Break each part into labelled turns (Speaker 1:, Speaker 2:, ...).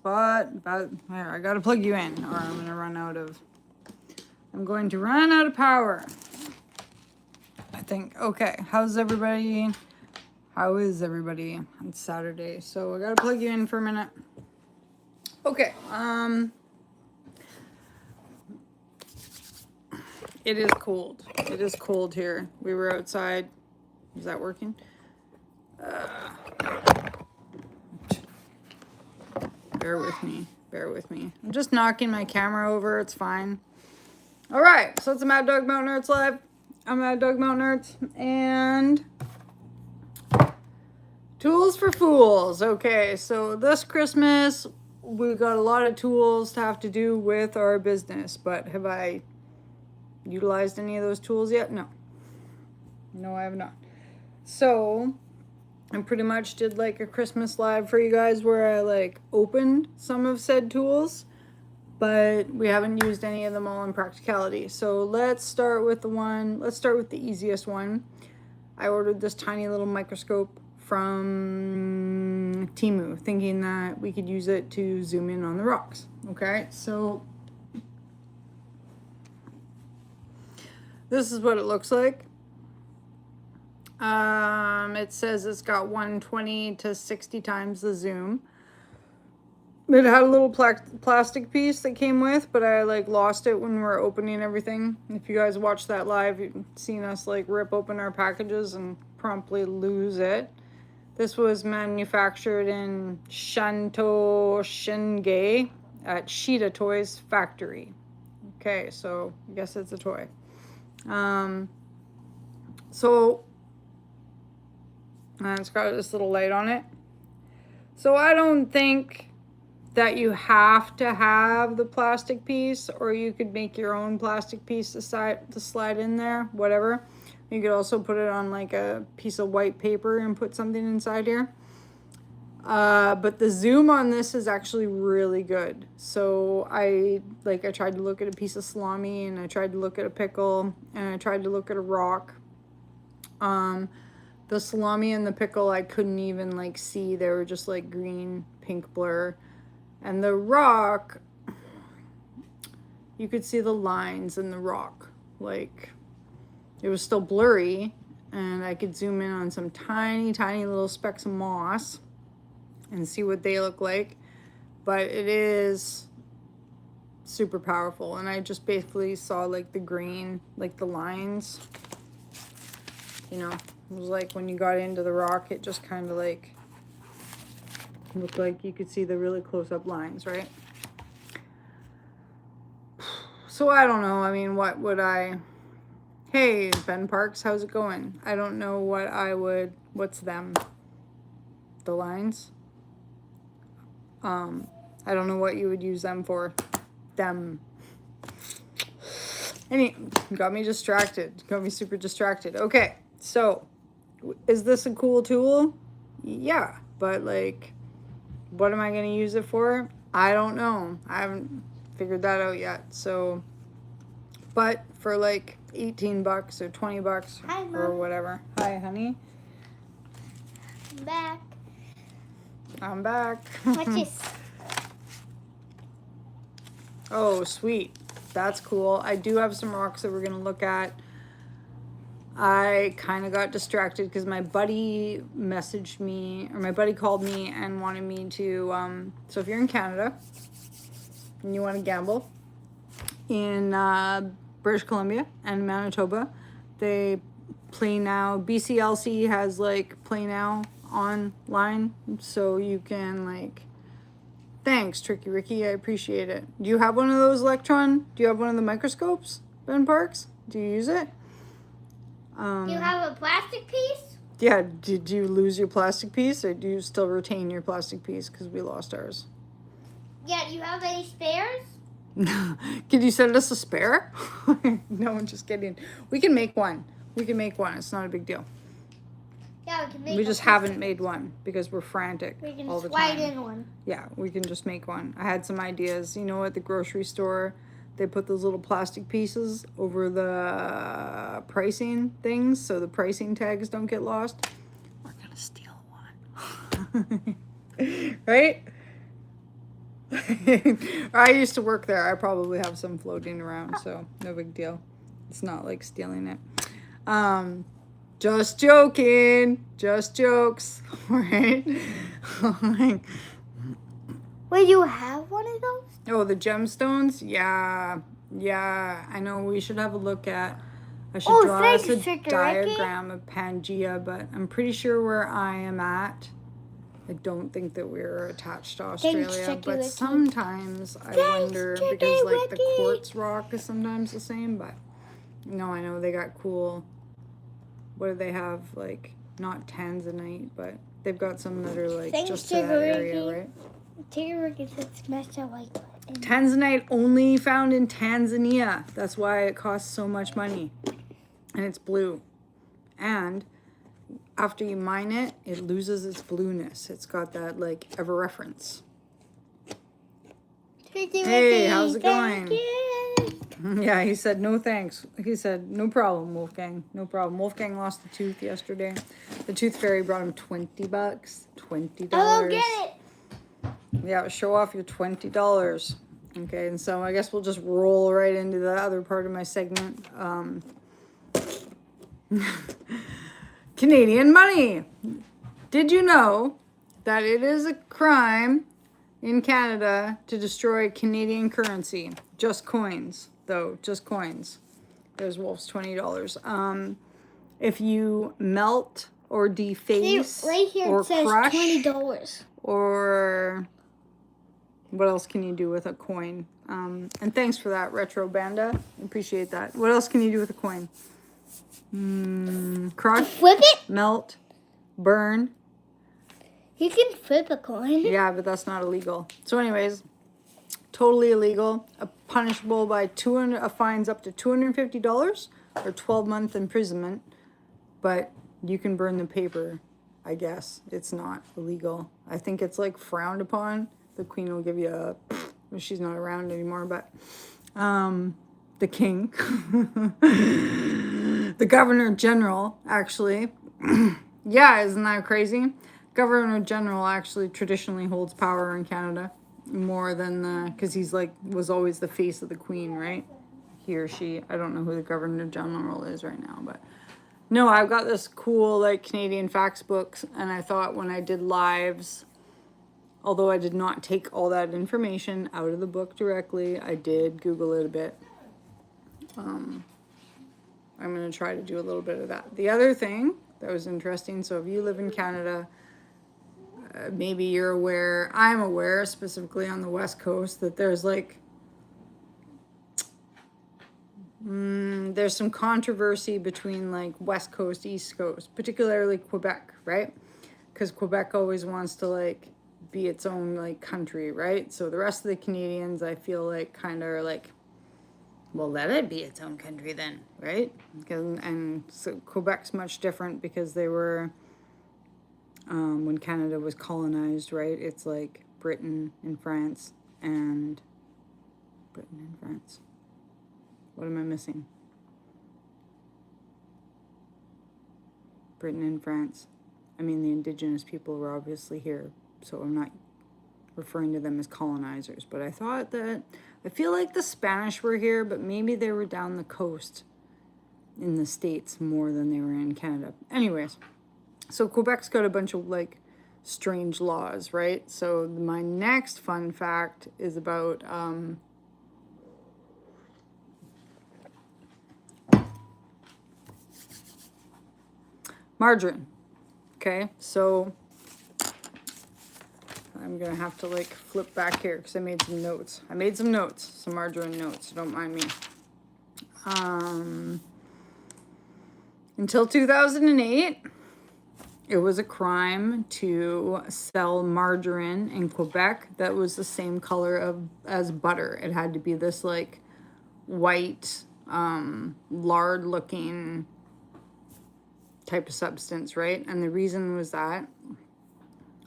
Speaker 1: but here, I gotta plug you in or I'm going to run out of power. I think. Okay, how is everybody? It's Saturday, so I gotta plug you in for a minute. Okay, it is cold. It is cold here. We were outside. Is that working? Bear with me. I'm just knocking my camera over. It's fine. All right, so it's a Maddogmountainarts live. I'm Maddogmountainarts, and tools for fools. Okay, so this Christmas we got a lot of tools to have to do with our business, but have I utilized any of those tools yet? No, I have not. So I pretty much did like a Christmas live for you guys where I like opened some of said tools, but we haven't used any of them all in practicality. So let's start with the easiest one. I ordered this tiny little microscope from Temu, thinking that we could use it to zoom in on the rocks. Okay, so this is what it looks like. It says it's got 120 to 60 times the zoom. It had a little plastic piece that came with, but I like lost it when we were opening everything. If you guys watched that live, you've seen us like rip open our packages and promptly lose it. This was manufactured in Shantou, Shinge at Shida Toys Factory. Okay, so I guess it's a toy. And it's got this little light on it. So I don't think that you have to have the plastic piece, or you could make your own plastic piece to slide in there, whatever. You could also put it on like a piece of white paper and put something inside here. But the zoom on this is actually really good. So I tried to look at a piece of salami, and I tried to look at a pickle, and I tried to look at a rock. The salami and the pickle I couldn't even like see. They were just like green, pink blur. And the rock, you could see the lines in the rock. Like, it was still blurry, and I could zoom in on some tiny, tiny little specks of moss and see what they look like. But it is super powerful, and I just basically saw like the green, like the lines. You know, it was like when you got into the rock, it just kind of like looked like you could see the really close-up lines, right? So I don't know. I mean, what would I... Hey, Ben Parks, how's it going? I don't know what I would... What's them? The lines? I don't know what you would use them for. Them. Got me distracted. Got me super distracted. Okay, so is this a cool tool? Yeah, but like, what am I going to use it for? I don't know. I haven't figured that out yet. So, but for like 18 bucks or 20 bucks or whatever. Hi, honey.
Speaker 2: I'm back.
Speaker 1: I'm back.
Speaker 2: What's this?
Speaker 1: Oh, sweet. That's cool. I do have some rocks that we're going to look at. I kind of got distracted because my buddy messaged me, or my buddy called me and wanted me to, so if you're in Canada and you want to gamble in British Columbia and Manitoba, they play now. BCLC has like play now online, so you can like, thanks Tricky Ricky, I appreciate it. Do you have one of those Electron? Do you have one of the microscopes, Ben Parks? Do you use it?
Speaker 2: You have a plastic piece?
Speaker 1: Yeah, did you lose your plastic piece, or do you still retain your plastic piece because we lost ours?
Speaker 2: Yeah, do you have any spares?
Speaker 1: Could you send us a spare? No, I'm just kidding. We can make one. It's not a big deal.
Speaker 2: Yeah, we can make
Speaker 1: We just haven't made one because we're frantic
Speaker 2: We can
Speaker 1: all the
Speaker 2: slide
Speaker 1: time.
Speaker 2: in one.
Speaker 1: Yeah, we can just make one. I had some ideas. You know, at the grocery store, they put those little plastic pieces over the pricing things so the pricing tags don't get lost. We're gonna steal one. Right? I used to work there. I probably have some floating around, so no big deal. It's not like stealing it. Just joking. Just jokes. Right?
Speaker 2: Wait, you have one of those?
Speaker 1: Oh, the gemstones? Yeah. Yeah. I know we should have a look at. I should draw us a diagram of Pangea, but I'm pretty sure where I am at, I don't think that we're attached to Australia, but sometimes I wonder because like the quartz rock is sometimes the same, but no, I know they got cool, what do they have, like not tanzanite, but they've got some that are like just to that area, right? Tanzanite only found in Tanzania. That's why it costs so much money. And it's blue. And after you mine it, it loses its blueness. It's got that like ever-reference. Hey, how's it going? Yeah, he said no thanks. He said no problem, Wolfgang. No problem. Wolfgang lost a tooth yesterday. The tooth fairy brought him $20. $20.
Speaker 2: I'll get it.
Speaker 1: Yeah, show off your $20. Okay, and so I guess we'll just roll right into the other part of my segment. Canadian money. Did you know that it is a crime in Canada to destroy Canadian currency? Just coins, though. Just coins. There's Wolf's $20. If you melt or deface,
Speaker 2: see, right here
Speaker 1: or
Speaker 2: it says
Speaker 1: crush,
Speaker 2: $20.
Speaker 1: Or what else can you do with a coin? And thanks for that, Retro Banda. Appreciate that. What else can you do with a coin? Crush,
Speaker 2: flip it,
Speaker 1: melt, burn.
Speaker 2: You can flip a coin.
Speaker 1: Yeah, but that's not illegal. So, anyways, totally illegal. Punishable by fines up to $250 or 12-month imprisonment. But you can burn the paper. I guess it's not illegal. I think it's like frowned upon. The Queen will give you a. Well, she's not around anymore, but the King. The Governor General, actually. Yeah, isn't that crazy? Governor General actually traditionally holds power in Canada more than because he's like was always the face of the Queen, right? He or she. I don't know who the Governor General is right now, but no, I've got this cool like Canadian facts books, and I thought when I did lives, although I did not take all that information out of the book directly, I did Google it a bit. I'm going to try to do a little bit of that. The other thing that was interesting, so if you live in Canada, maybe you're aware, I'm aware specifically on the West Coast, that there's like, there's some controversy between like West Coast, East Coast, particularly Quebec, right? Because Quebec always wants to like be its own like country, right? So the rest of the Canadians, I feel like kind of are like, well, let it be its own country then, right? And so Quebec's much different because they were, when Canada was colonized, right? It's like Britain and France and Britain and France. What am I missing? Britain and France. I mean, the indigenous people were obviously here, so I'm not referring to them as colonizers, but I thought that, I feel like the Spanish were here, but maybe they were down the coast in the States more than they were in Canada. Anyways, so Quebec's got a bunch of like strange laws, right? So my next fun fact is about margarine. Okay, so I'm gonna have to like flip back here because I made some notes. Some margarine notes, don't mind me. Until 2008, it was a crime to sell margarine in Quebec that was the same color as butter. It had to be this like white, lard-looking type of substance, right? And the reason was that,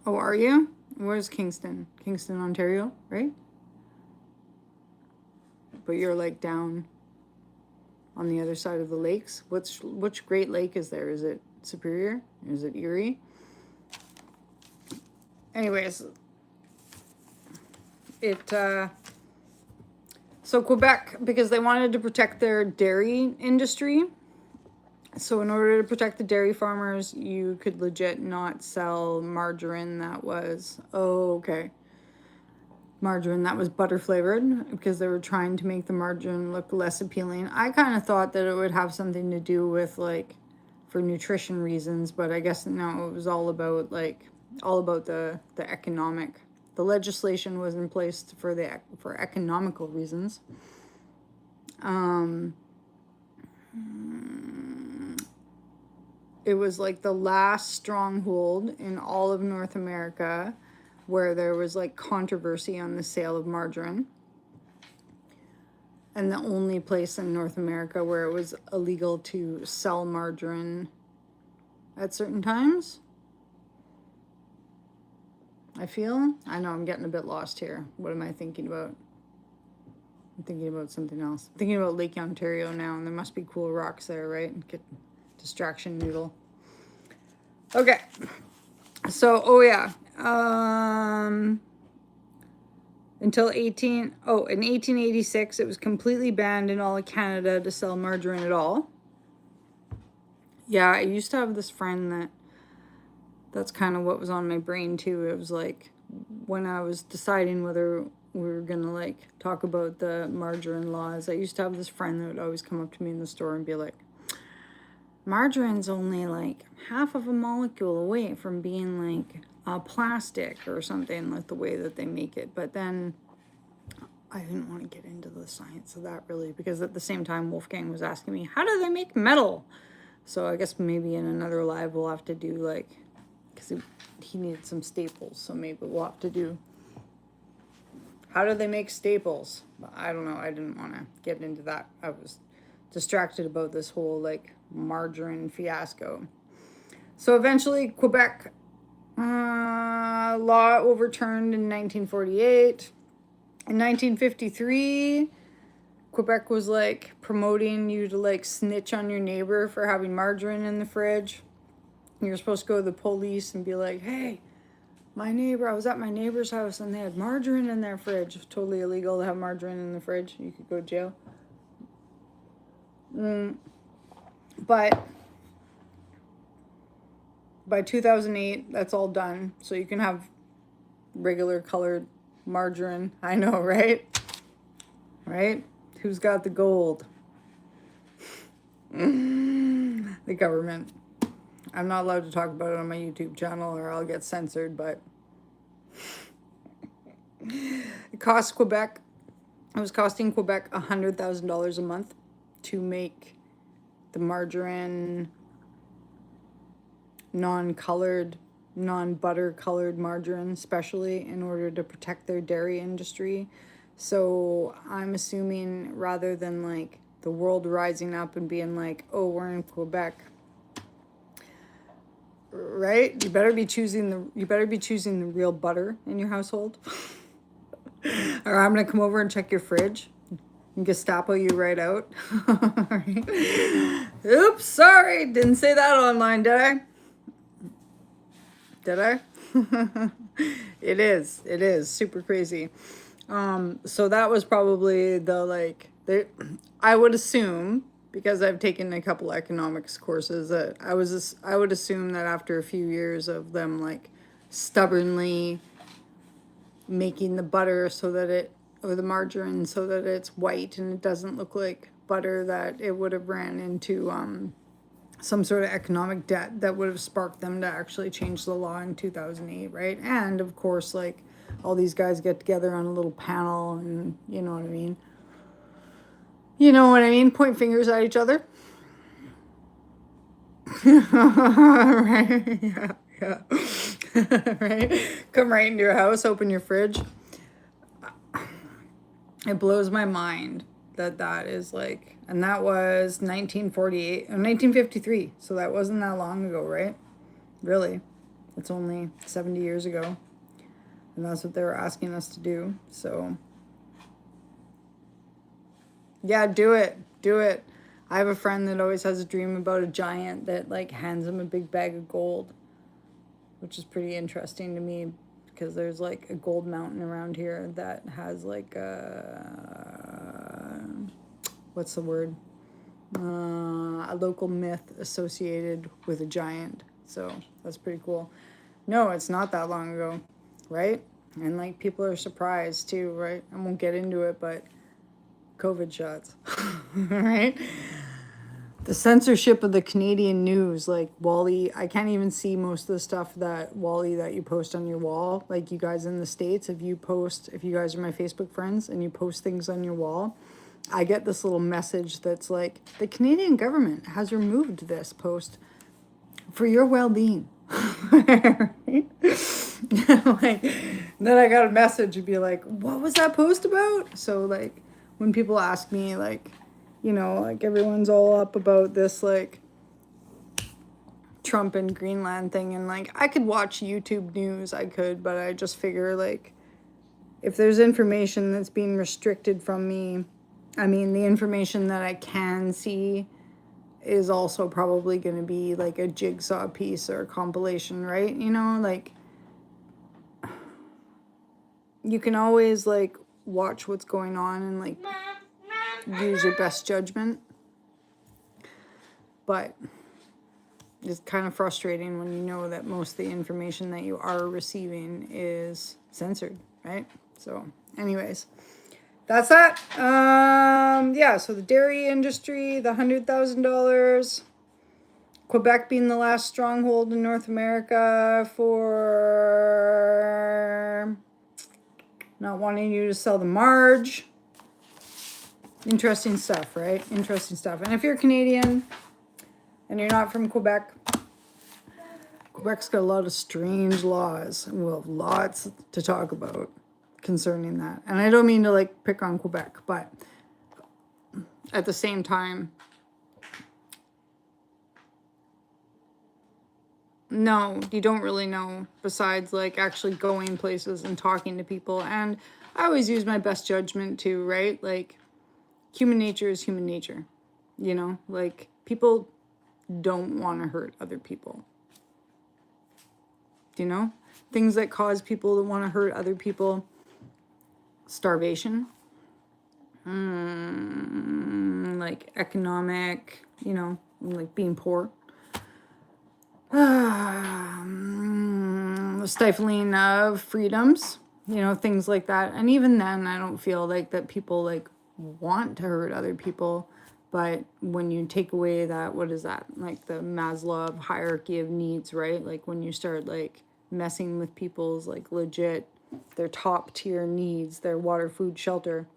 Speaker 1: oh, are you? Where's Kingston? Kingston, Ontario, right? But you're like down on the other side of the lakes. Which Great Lake is there? Is it Superior? Is it Erie? Anyways, So Quebec, because they wanted to protect their dairy industry, so in order to protect the dairy farmers, you could legit not sell margarine that was, margarine that was butter flavored, because they were trying to make the margarine look less appealing. I kind of thought that it would have something to do with like for nutrition reasons, but I guess no, it was all about the economic. The legislation was in place for economical reasons. It was like the last stronghold in all of North America where there was like controversy on the sale of margarine. And the only place in North America where it was illegal to sell margarine at certain times. I know I'm getting a bit lost here. What am I thinking about? I'm thinking about something else. I'm thinking about Lake Ontario now, and there must be cool rocks there, right? Get distraction noodle. Okay. So, in 1886, it was completely banned in all of Canada to sell margarine at all. Yeah, I used to have this friend that's kind of what was on my brain too. It was like when I was deciding whether we were gonna like talk about the margarine laws, I used to have this friend that would always come up to me in the store and be like, margarine's only like half of a molecule away from being like a plastic or something, like the way that they make it. But then I didn't want to get into the science of that really, because at the same time Wolfgang was asking me, how do they make metal? So I guess maybe in another live we'll have to do like, because he needed some staples, so maybe we'll have to do, how do they make staples? I don't know, I didn't want to get into that. I was distracted about this whole like margarine fiasco. So eventually Quebec law overturned in 1948. In 1953, Quebec was like promoting you to like snitch on your neighbor for having margarine in the fridge. You're supposed to go to the police and be like, hey, I was at my neighbor's house and they had margarine in their fridge. It was totally illegal to have margarine in the fridge. You could go to jail. But by 2008, that's all done. So you can have regular colored margarine. I know, right? Right? Who's got the gold? The government. I'm not allowed to talk about it on my YouTube channel or I'll get censored, but it was costing Quebec $100,000 a month to make the margarine non-colored, non-butter colored margarine, especially in order to protect their dairy industry. So I'm assuming rather than like the world rising up and being like, oh, we're in Quebec, right? You better be choosing the real butter in your household. Or I'm gonna come over and check your fridge and Gestapo you right out. Right. Oops, sorry, didn't say that online, did I? Did I? It is super crazy. So that was probably I would assume, because I've taken a couple economics courses, that I would assume that after a few years of them like stubbornly making the butter or the margarine so that it's white and it doesn't look like butter, that it would have ran into some sort of economic debt that would have sparked them to actually change the law in 2008, right? And of course, like all these guys get together on a little panel and you know what I mean? You know what I mean? Point fingers at each other. Right? Yeah. Right? Come right into your house, open your fridge. It blows my mind that is like, and that was 1948 or 1953. So that wasn't that long ago, right? Really. It's only 70 years ago. And that's what they were asking us to do. So yeah, do it. Do it. I have a friend that always has a dream about a giant that like hands him a big bag of gold, which is pretty interesting to me because there's like a gold mountain around here that has like what's the word? A local myth associated with a giant. So that's pretty cool. No, it's not that long ago, right? And like people are surprised too, right? I won't get into it, but COVID shots, right? The censorship of the Canadian news, like Wally, I can't even see most of the stuff that Wally that you post on your wall. Like you guys in the States, if you guys are my Facebook friends and you post things on your wall, I get this little message that's like, the Canadian government has removed this post for your well-being. Like, then I got a message and be like, what was that post about? So like when people ask me like, you know, like everyone's all up about this like Trump and Greenland thing, and like I could watch YouTube news, I could, but I just figure like if there's information that's being restricted from me, I mean the information that I can see is also probably going to be like a jigsaw piece or a compilation, right? You know, like you can always like watch what's going on and like use your best judgment, but it's kind of frustrating when you know that most of the information that you are receiving is censored, right? So anyways, that's that. Yeah, so the dairy industry, the $100,000, Quebec being the last stronghold in North America for not wanting you to sell the marge. Interesting stuff, right? Interesting stuff. And if you're Canadian and you're not from Quebec, Quebec's got a lot of strange laws, and we'll have lots to talk about concerning that. And I don't mean to like pick on Quebec, but at the same time, no, you don't really know besides like actually going places and talking to people. And I always use my best judgment too, right? Like human nature is human nature, you know, like people don't want to hurt other people. Do you know? Things that cause people to want to hurt other people: starvation, like economic, you know, like being poor, the stifling of freedoms, you know, things like that. And even then, I don't feel like that people like want to hurt other people. But when you take away that, what is that? Like the Maslow hierarchy of needs, right? Like when you start like messing with people's like legit, their top tier needs, their water, food, shelter,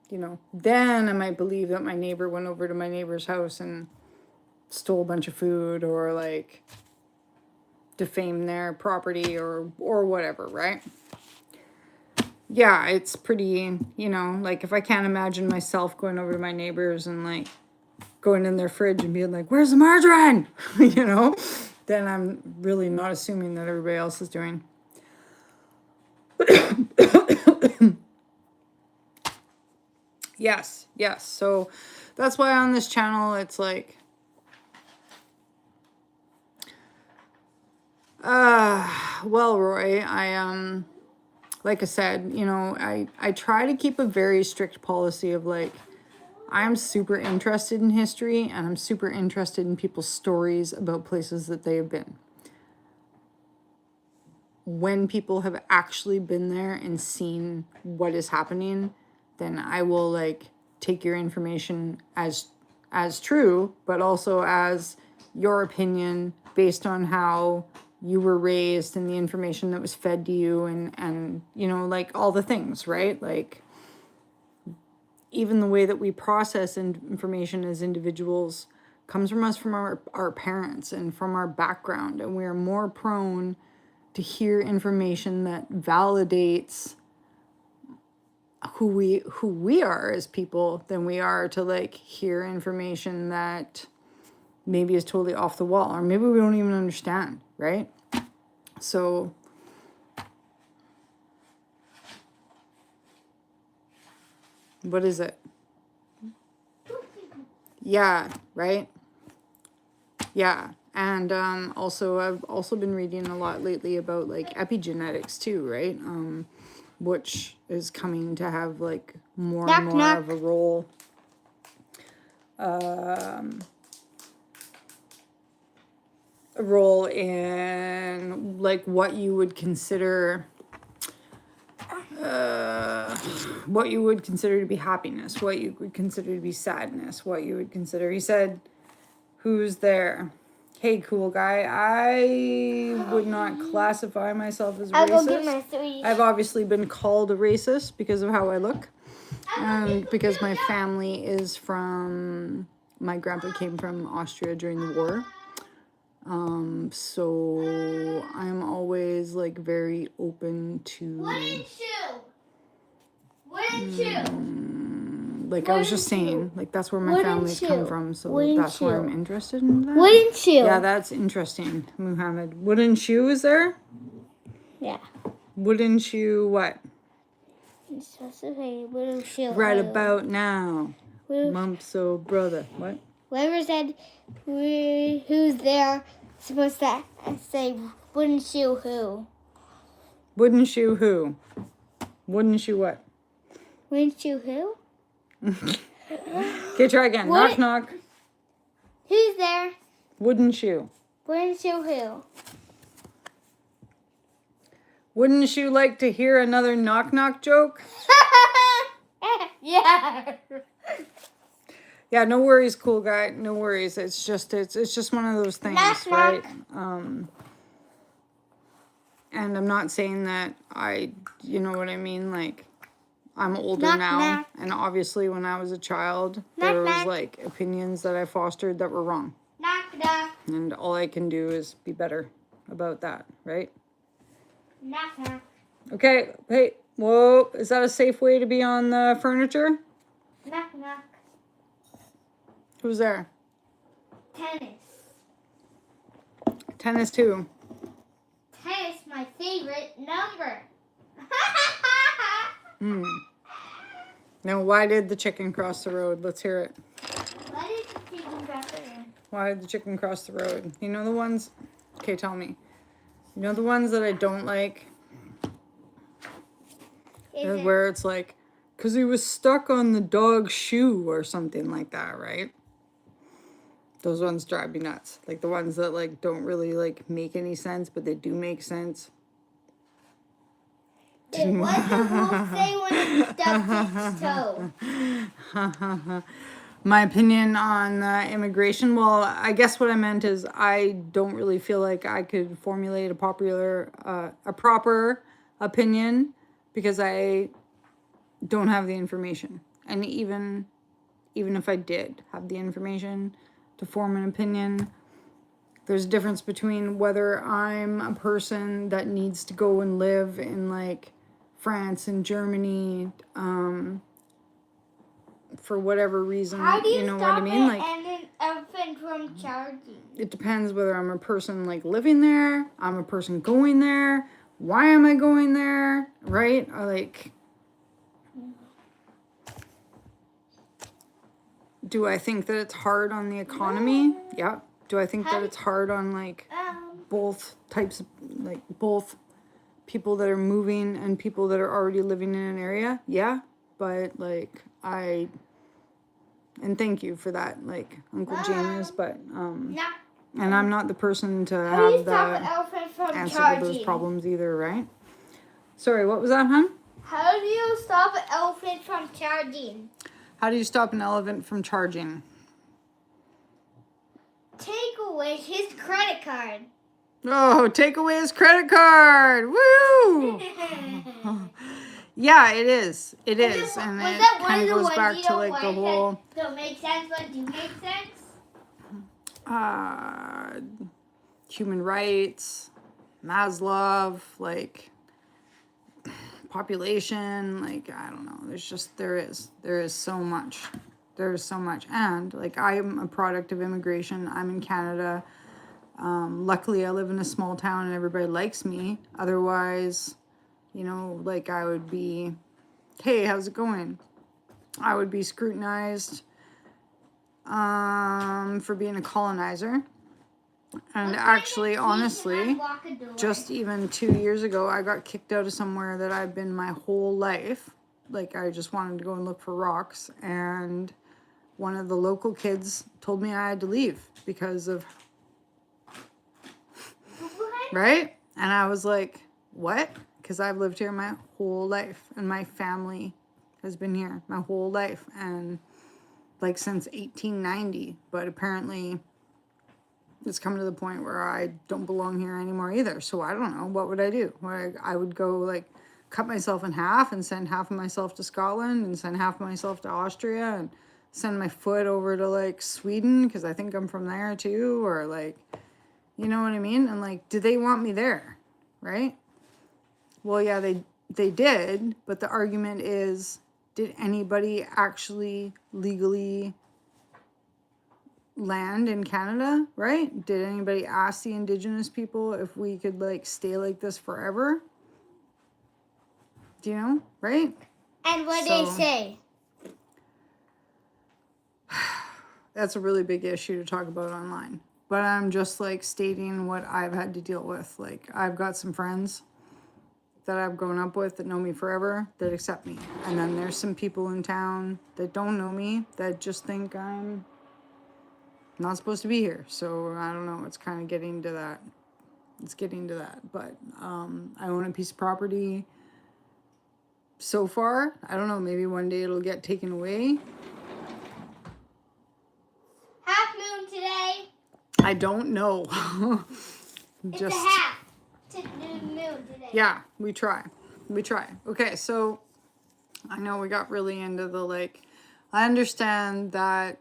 Speaker 1: you know, then I might believe that my neighbor went over to my neighbor's house and stole a bunch of food or like defamed their property or whatever, right? Yeah, it's pretty, you know, like if I can't imagine myself going over to my neighbors and like going in their fridge and being like, where's the margarine? You know, then I'm really not assuming that everybody else is doing. Yes. So that's why on this channel, it's like, well, Roy, like I said, you know, I try to keep a very strict policy of like, I'm super interested in history and I'm super interested in people's stories about places that they have been. When people have actually been there and seen what is happening, then I will like take your information as true, but also as your opinion based on how you were raised and the information that was fed to you and you know, like all the things, right? Like even the way that we process information as individuals comes from us, from our parents and from our background. And we are more prone to hear information that validates who we are as people than we are to like hear information that maybe is totally off the wall or maybe we don't even understand, right? So what is it? Yeah, right? Yeah. And also, I've also been reading a lot lately about like epigenetics too, right? Which is coming to have like more and more of a role. A role in like what you would consider to be happiness, what you would consider to be sadness, what you would consider. He said, "Who's there?" Hey, cool guy. I would not classify myself as
Speaker 2: I'll go get
Speaker 1: racist.
Speaker 2: my three.
Speaker 1: I've obviously been called a racist because of how I look, and because my family is from. My grandpa came from Austria during the war. So I'm always like very open to. Like I was just saying, like that's where my family's come from, so that's why I'm interested in that.
Speaker 2: Wooden shoe.
Speaker 1: Yeah, that's interesting, Muhammad. Wooden shoe is there?
Speaker 2: Yeah.
Speaker 1: Wooden shoe what?
Speaker 2: It's supposed to say wooden shoe.
Speaker 1: Right about now. Mumpso brother. What?
Speaker 2: Whoever said who's there supposed to say wooden shoe who?
Speaker 1: Wooden shoe who? Wooden shoe what?
Speaker 2: Wooden shoe who?
Speaker 1: Okay, try again. Knock, knock.
Speaker 2: Who's there?
Speaker 1: Wooden shoe.
Speaker 2: Wooden shoe who?
Speaker 1: Wouldn't you like to hear another knock, knock joke?
Speaker 2: Yeah.
Speaker 1: Yeah, no worries, cool guy. No worries. It's just one of those things,
Speaker 2: Knock,
Speaker 1: right?
Speaker 2: knock.
Speaker 1: And I'm not saying that you know what I mean, like I'm older
Speaker 2: Knock,
Speaker 1: now,
Speaker 2: knock.
Speaker 1: and obviously when I was a child,
Speaker 2: Knock,
Speaker 1: there was
Speaker 2: knock.
Speaker 1: like opinions that I fostered that were wrong.
Speaker 2: Knock, knock.
Speaker 1: And all I can do is be better about that, right?
Speaker 2: Knock, knock.
Speaker 1: Okay, hey, whoa, is that a safe way to be on the furniture?
Speaker 2: Knock, knock.
Speaker 1: Who's there?
Speaker 2: Tennis.
Speaker 1: Tennis too.
Speaker 2: Tennis, my favorite number.
Speaker 1: Now, why did the chicken cross the road? Let's hear it.
Speaker 2: Why did the chicken cross the road?
Speaker 1: Why did the chicken cross the road? You know the ones... Okay, tell me. You know the ones that I don't like? Where it's like, because he was stuck on the dog's shoe or something like that, right? Those ones drive me nuts. Like the ones that like don't really like make any sense, but they do make sense.
Speaker 2: It was the wolf thing when it stuck its toe.
Speaker 1: My opinion on immigration, well, I guess what I meant is I don't really feel like I could formulate a proper opinion because I don't have the information. And even if I did have the information to form an opinion, there's a difference between whether I'm a person that needs to go and live in like France and Germany, for whatever reason,
Speaker 2: How do you
Speaker 1: know
Speaker 2: stop
Speaker 1: what I mean?
Speaker 2: it
Speaker 1: Like,
Speaker 2: and an elephant from charging?
Speaker 1: it depends whether I'm a person like living there, I'm a person going there, why am I going there, right? Or like, do I think that it's hard on the economy? Yeah. Do I think that it's hard on like both types of, like both people that are moving and people that are already living in an area? Yeah. But like and thank you for that, like Uncle James, but and I'm not the person to have the answer to those problems either, right? Sorry, what was that, hon?
Speaker 2: How do you stop an elephant from charging?
Speaker 1: How do you stop an elephant from charging?
Speaker 2: Take away his credit card.
Speaker 1: Oh, take away his credit card! Woo! Yeah, it is. It is, and it kind of goes back to like the whole.
Speaker 2: Don't make sense, but do make sense.
Speaker 1: Human rights, Maslow, like population, like I don't know. There is so much. There's so much, and like I'm a product of immigration. I'm in Canada. Luckily, I live in a small town, and everybody likes me. Otherwise, you know, like I would be, hey, how's it going? I would be scrutinized for being a colonizer. And actually, honestly, just even 2 years ago, I got kicked out of somewhere that I've been my whole life. Like, I just wanted to go and look for rocks. And one of the local kids told me I had to leave because of, right? And I was like, what? Because I've lived here my whole life. And my family has been here my whole life. And like since 1890. But apparently it's come to the point where I don't belong here anymore either. So I don't know. What would I do? I would go like cut myself in half and send half of myself to Scotland and send half of myself to Austria and send my foot over to like Sweden because I think I'm from there too, or like, you know what I mean? And like, do they want me there? Right? Well, yeah, they did, but the argument is, did anybody actually legally land in Canada, right? Did anybody ask the Indigenous people if we could like stay like this forever? Do you know, right?
Speaker 2: And what they say?
Speaker 1: That's a really big issue to talk about online. But I'm just like stating what I've had to deal with. Like, I've got some friends that I've grown up with that know me forever that accept me. And then there's some people in town that don't know me that just think I'm not supposed to be here. So I don't know. It's kind of getting to that. It's getting to that. But I own a piece of property so far. I don't know. Maybe one day it'll get taken away.
Speaker 2: Half moon today.
Speaker 1: I don't know.
Speaker 2: It's a half to the moon today.
Speaker 1: Yeah, we try. We try. Okay, so I know we got really into the like, I understand that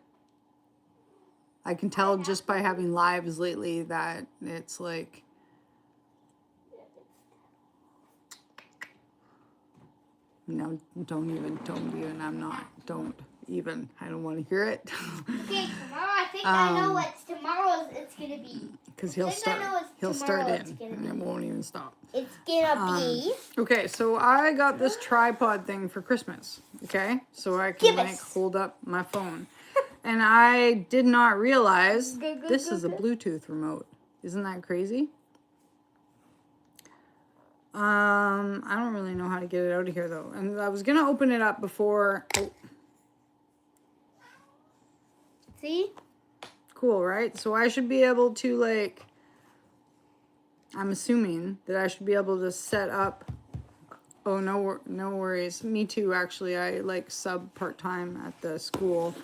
Speaker 1: I can tell just by having lives lately that it's like, no, don't even, don't even, I don't want to hear it.
Speaker 2: Okay, tomorrow I think I know what tomorrow's it's gonna be.
Speaker 1: Because he'll start in and it won't even stop.
Speaker 2: It's gonna be.
Speaker 1: Okay, so I got this tripod thing for Christmas. Okay, so I can like hold up my phone. And I did not realize this is a Bluetooth remote. Isn't that crazy? I don't really know how to get it out of here though. And I was gonna open it up before. Oh.
Speaker 2: See?
Speaker 1: Cool, right? So I should be able to like, I'm assuming that I should be able to set up. Oh, no worries. Me too, actually. I like sub part-time at the school.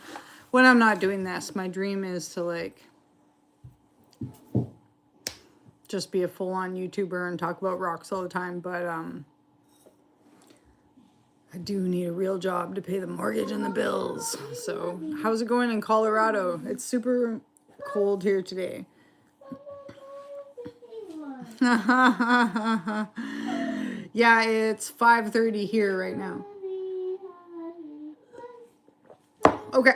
Speaker 1: When I'm not doing this, my dream is to like just be a full-on YouTuber and talk about rocks all the time. But I do need a real job to pay the mortgage and the bills. So how's it going in Colorado? It's super cold here today. Yeah, it's 5:30 here right now. Okay.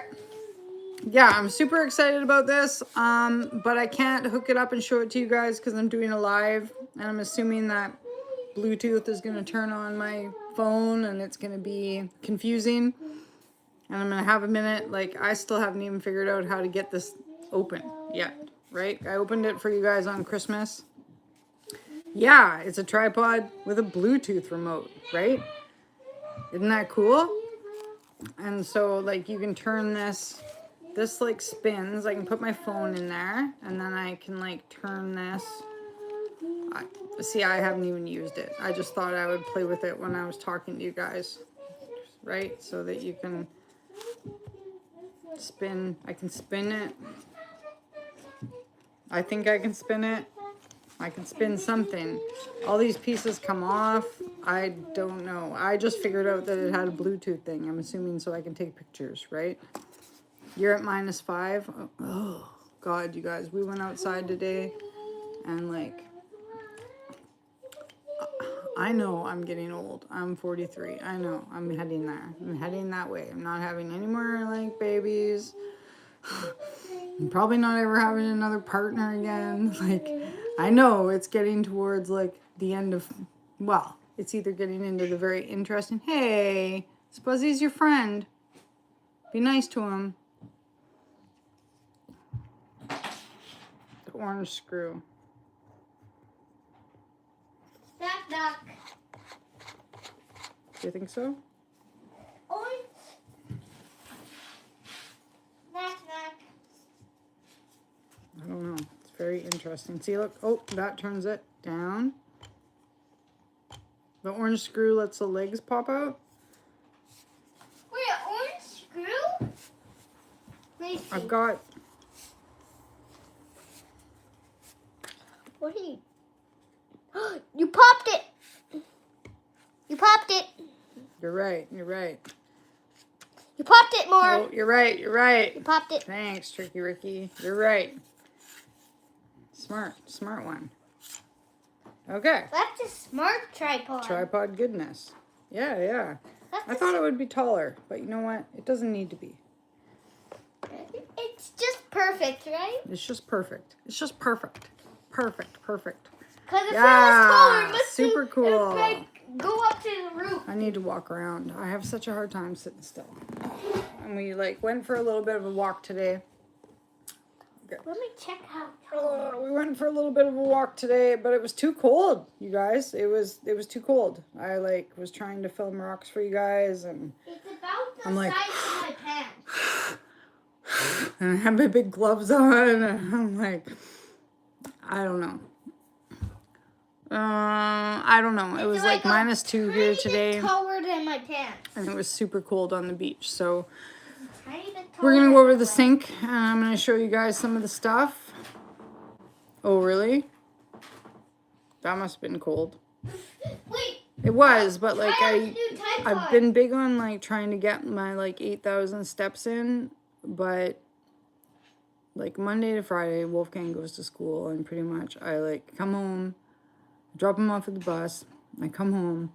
Speaker 1: Yeah, I'm super excited about this, but I can't hook it up and show it to you guys because I'm doing a live, and I'm assuming that Bluetooth is going to turn on my phone, and it's going to be confusing, and I'm going to have a minute. Like, I still haven't even figured out how to get this open yet, right? I opened it for you guys on Christmas. Yeah, it's a tripod with a Bluetooth remote, right? Isn't that cool? And so, like, you can turn this like spins. I can put my phone in there, and then I can like turn this. See, I haven't even used it. I just thought I would play with it when I was talking to you guys, right? So that you can spin. I can spin it. I think I can spin it. I can spin something. All these pieces come off. I don't know. I just figured out that it had a Bluetooth thing. I'm assuming so I can take pictures, right? You're at -5. Oh, God, you guys. We went outside today and like, I know I'm getting old. I'm 43. I know. I'm heading there. I'm heading that way. I'm not having any more like babies. I'm probably not ever having another partner again. Like, I know it's getting towards like the end of, well, it's either getting into the very interesting, hey, Spuzzy's your friend. Be nice to him. orange screw.
Speaker 2: Knock, knock.
Speaker 1: Do you think so?
Speaker 2: Orange. Knock, knock.
Speaker 1: I don't know. It's very interesting. See, look. Oh, that turns it down. The orange screw lets the legs pop out.
Speaker 2: Wait, an orange screw? Let me see.
Speaker 1: I've got...
Speaker 2: What are you? You popped it. You popped it.
Speaker 1: You're right. You're right.
Speaker 2: You popped it more.
Speaker 1: Oh, you're right. You're right.
Speaker 2: You popped it.
Speaker 1: Thanks, Tricky Ricky. You're right. Smart one. Okay.
Speaker 2: That's a smart tripod.
Speaker 1: Tripod goodness. Yeah.
Speaker 2: That's
Speaker 1: I thought it would be taller, but you know what? It doesn't need to be.
Speaker 2: It's just perfect, right?
Speaker 1: It's just perfect. It's just perfect. Perfect.
Speaker 2: Because if
Speaker 1: Yeah,
Speaker 2: it was taller, it must
Speaker 1: super
Speaker 2: be,
Speaker 1: cool.
Speaker 2: Like, go up to the roof.
Speaker 1: I need to walk around. I have such a hard time sitting still. And we went for a little bit of a walk today. Okay.
Speaker 2: Let me check out.
Speaker 1: We went for a little bit of a walk today, but it was too cold, you guys. It was too cold. I was trying to film rocks for you guys, and
Speaker 2: It's about the
Speaker 1: I'm like,
Speaker 2: size of my pants.
Speaker 1: and I had my big gloves on, and I'm like, I don't know. I don't know. It was like
Speaker 2: a
Speaker 1: -2 here
Speaker 2: tiny
Speaker 1: today,
Speaker 2: bit taller than my pants.
Speaker 1: and it was super cold on the beach. So
Speaker 2: Tiny bit
Speaker 1: we're
Speaker 2: taller
Speaker 1: gonna go over
Speaker 2: than
Speaker 1: the
Speaker 2: my
Speaker 1: sink, and I'm gonna show you guys some of the stuff. Oh, really? That must have been cold.
Speaker 2: Wait,
Speaker 1: It was, but
Speaker 2: I have to do tripod.
Speaker 1: I've been big on trying to get my 8,000 steps in, but Monday to Friday, Wolfgang goes to school, and pretty much I come home, drop him off at the bus, I come home,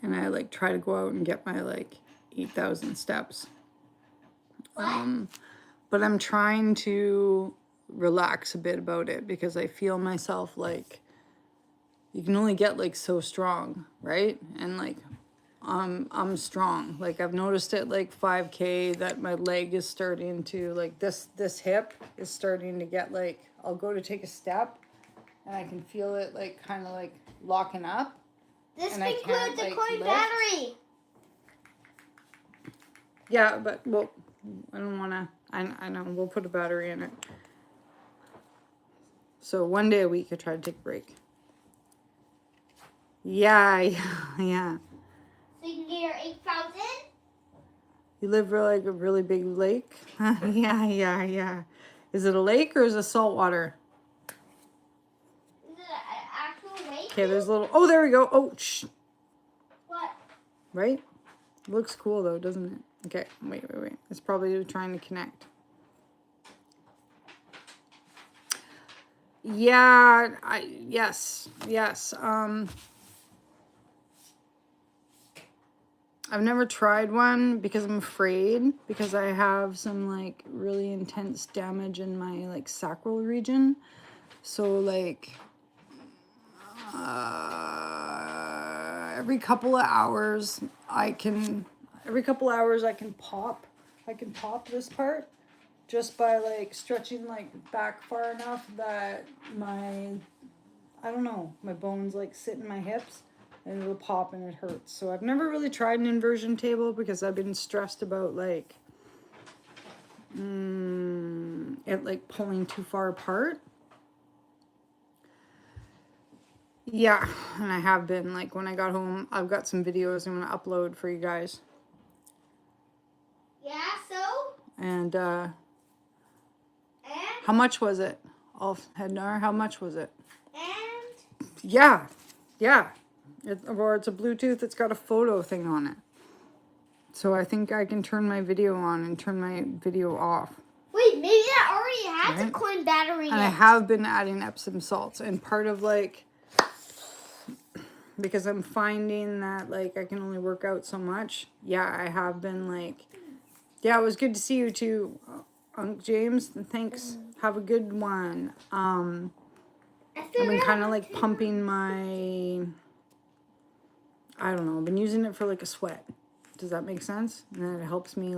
Speaker 1: and I try to go out and get my 8,000 steps. But I'm trying to relax a bit about it because I feel myself you can only get so strong, right? And I'm strong. I've noticed at 5K that my leg is starting to this hip is starting to get I'll go to take a step and I can feel it kind of locking up.
Speaker 2: This
Speaker 1: and I
Speaker 2: includes
Speaker 1: can't,
Speaker 2: the coin
Speaker 1: lift.
Speaker 2: battery.
Speaker 1: Yeah, but well, I don't want to. I know we'll put a battery in it. So one day a week I try to take a break. Yeah.
Speaker 2: So you can get your 8,000?
Speaker 1: You live near a really big lake? Yeah. Is it a lake or is it saltwater?
Speaker 2: Is it an actual lake?
Speaker 1: Okay, there's a little... Oh, there we go. Oh, shh.
Speaker 2: What?
Speaker 1: Right? Looks cool though, doesn't it? Okay, wait. It's probably trying to connect. Yeah, yes. I've never tried one because I'm afraid, because I have some really intense damage in my sacral region. So every couple of hours I can pop this part just by stretching back far enough that my bones sit in my hips. And it'll pop and it hurts. So I've never really tried an inversion table because I've been stressed about it pulling too far apart. Yeah, and I have been when I got home, I've got some videos I'm gonna upload for you guys.
Speaker 2: Yeah, so?
Speaker 1: And how much was it? Hednar, how much was it?
Speaker 2: And?
Speaker 1: Yeah. Or it's a Bluetooth, it's got a photo thing on it. So I think I can turn my video on and turn my video off.
Speaker 2: Wait, maybe that already has
Speaker 1: Right?
Speaker 2: a coin battery in
Speaker 1: And
Speaker 2: it.
Speaker 1: I have been adding Epsom salts. And part of because I'm finding that I can only work out so much. Yeah, I have been yeah, it was good to see you too, Uncle James. Thanks. Have a good one. I've been kind of pumping my... I don't know. I've been using it for a sweat. Does that make sense? And then it helps me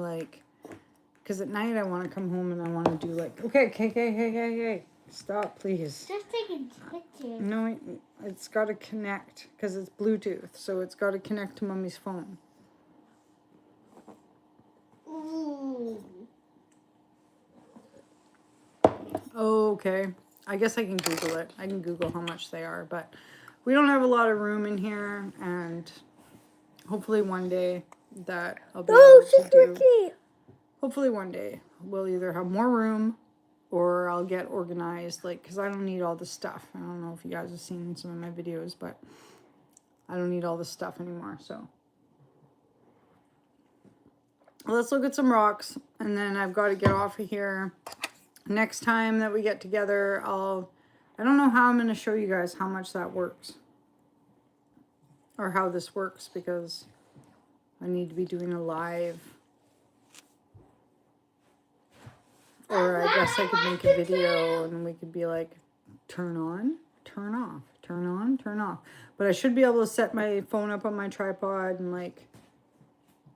Speaker 1: because at night I want to come home and I want to do okay. Stop, please.
Speaker 2: Just taking pictures.
Speaker 1: No, it's got to connect because it's Bluetooth, so it's got to connect to Mommy's phone.
Speaker 2: Ooh.
Speaker 1: Okay. I guess I can Google it. I can Google how much they are, but we don't have a lot of room in here, and hopefully one day that I'll be able to do. Hopefully one day we'll either have more room or I'll get organized, like, because I don't need all the stuff. I don't know if you guys have seen some of my videos, but I don't need all the stuff anymore, so. Let's look at some rocks, and then I've got to get off of here. Next time that we get together, I don't know how I'm going to show you guys how much that works. Or how this works, because I need to be doing a live. Or I guess I could make a video and we could be like, turn on, turn off, turn on, turn off. But I should be able to set my phone up on my tripod and like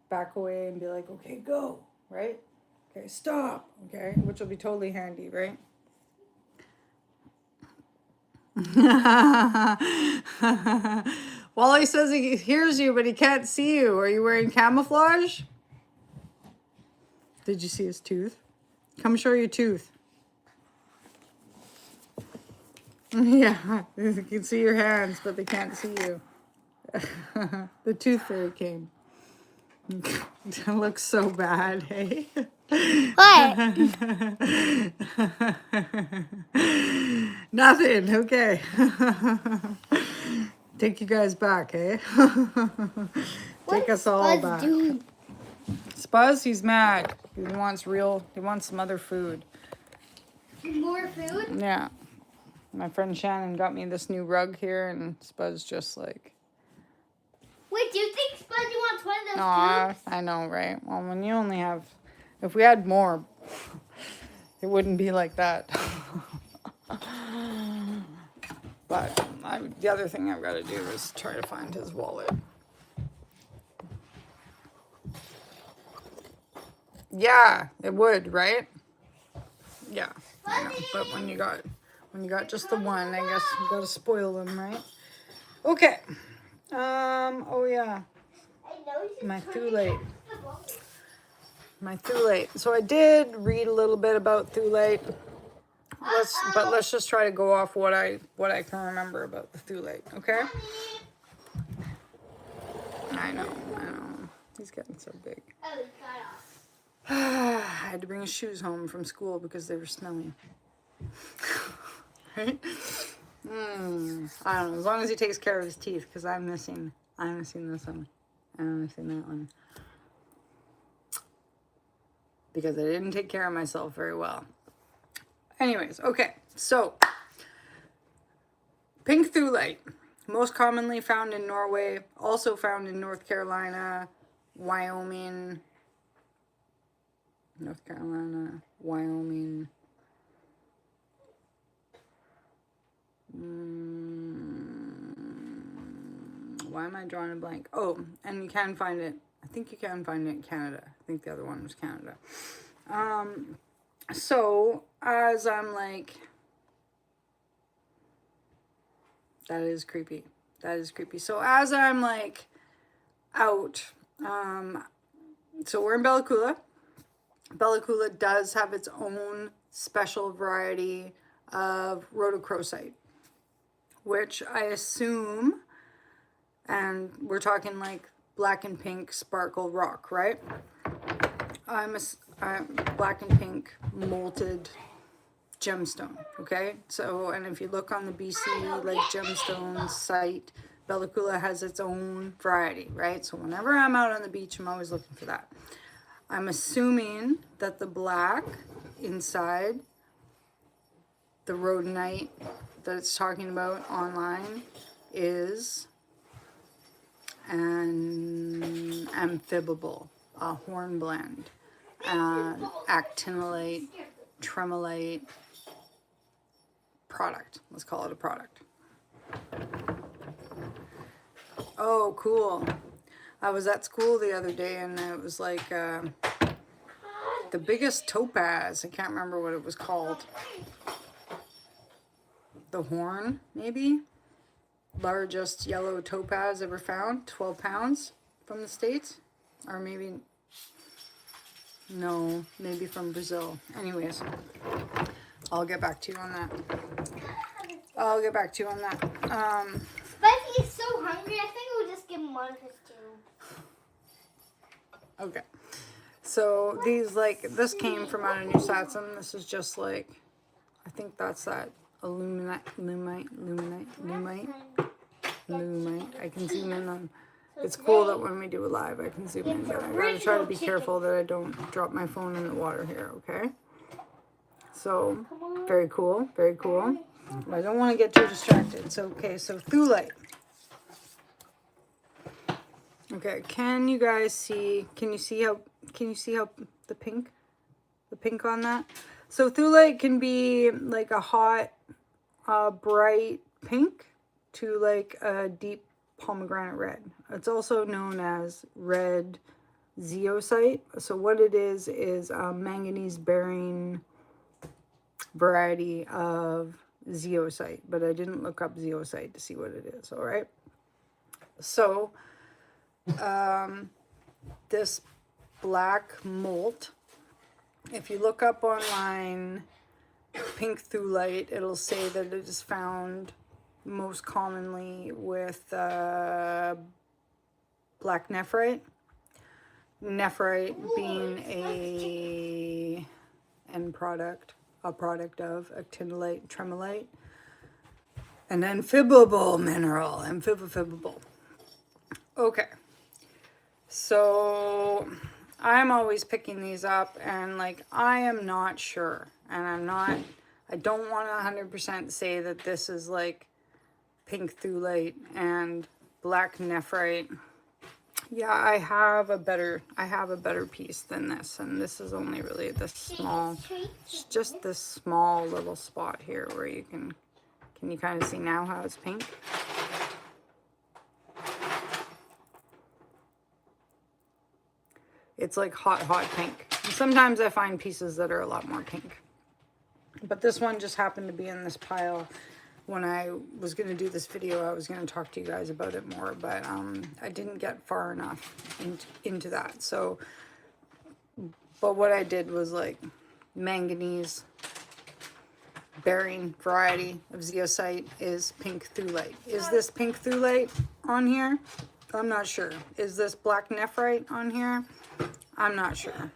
Speaker 1: back away and be like, okay, go, right? Okay, stop, okay? Which will be totally handy, right? Wally says he hears you, but he can't see you. Are you wearing camouflage? Did you see his tooth? Come show your tooth. Yeah, you can see your hands, but they can't see you. The tooth fairy came. That looks so bad, hey?
Speaker 2: What?
Speaker 1: Nothing, okay. Take you guys back, eh? Take us all back.
Speaker 2: Doing?
Speaker 1: Spuzz, he's mad. He wants some other food.
Speaker 2: More food?
Speaker 1: Yeah. My friend Shannon got me this new rug here, and Spuzz just like...
Speaker 2: Wait, do you think Spuzzy wants one of those
Speaker 1: Aw,
Speaker 2: too?
Speaker 1: I know, right? Well, when you only have... If we had more, it wouldn't be like that. But the other thing I've got to do is try to find his wallet. Yeah, it would, right? Yeah, I know. But when you got just the one, I guess you gotta spoil them, right? Okay. Oh yeah, my thulate. My thulate. So I did read a little bit about thulate. Let's just try to go off what I can remember about the thulate, okay? I know. He's getting so big.
Speaker 2: Oh, he got off.
Speaker 1: I had to bring his shoes home from school because they were smelly. Right? I don't know. As long as he takes care of his teeth, because I'm missing this one. I'm missing that one. Because I didn't take care of myself very well. Anyways, okay. So, pink thulate. Most commonly found in Norway. Also found in North Carolina, Wyoming, why am I drawing a blank? Oh, and you can find it. I think you can find it in Canada. I think the other one was Canada. So as I'm like, that is creepy. So as I'm like out, so we're in Bellacoola. Bellacoola does have its own special variety of rhodochrosite, which I assume, and we're talking like black and pink sparkle rock, right? I'm black and pink molted gemstone, okay? So, and if you look on the BC like gemstones site, Bellacoola has its own variety, right? So whenever I'm out on the beach, I'm always looking for that. I'm assuming that the black inside the rhodonite that it's talking about online is an amphibable, a hornblende, actinolite, tremolite product. Let's call it a product. Oh, cool. I was at school the other day and it was like the biggest topaz. I can't remember what it was called. the horn, maybe. Largest yellow topaz ever found, 12 pounds from the States. Or maybe, no, maybe from Brazil. Anyways, I'll get back to you on that. I'll get back to you on that.
Speaker 2: Spicy is so hungry, I think we'll just give him one of his two.
Speaker 1: Okay. So these, like, this came from out of New Satsum. This is just like, I think that's that lumite. I can zoom in on. It's cool that when we do a live, I can zoom in, but I gotta try to be careful that I don't drop my phone in the water here, okay? So, very cool, very cool. But I don't want to get too distracted. So, okay, so thulite. Okay, can you guys see, can you see how the pink on that? So thulite can be like a hot, bright pink to like a deep pomegranate red. It's also known as red zeolite. So what it is a manganese bearing variety of zeolite, but I didn't look up zeolite to see what it is. All right. So this black molt, if you look up online pink thulite, it'll say that it is found most commonly with black nephrite. Nephrite being a product of actinolite, tremolite, an amphibable mineral, amphibophibable. Okay, so I'm always picking these up, and like I am not sure, and I don't want to 100% say that this is like pink thulite and black nephrite. Yeah, I have a better piece than this, and this is only really this small, just this small little spot here where you can you kind of see now how it's pink? It's like hot pink. And sometimes I find pieces that are a lot more pink. But this one just happened to be in this pile. When I was going to do this video, I was going to talk to you guys about it more, but I didn't get far enough into that. So, but what I did was like manganese bearing variety of zeolite is pink thulite. Is this pink thulite on here? I'm not sure. Is this black nephrite on here? I'm not sure.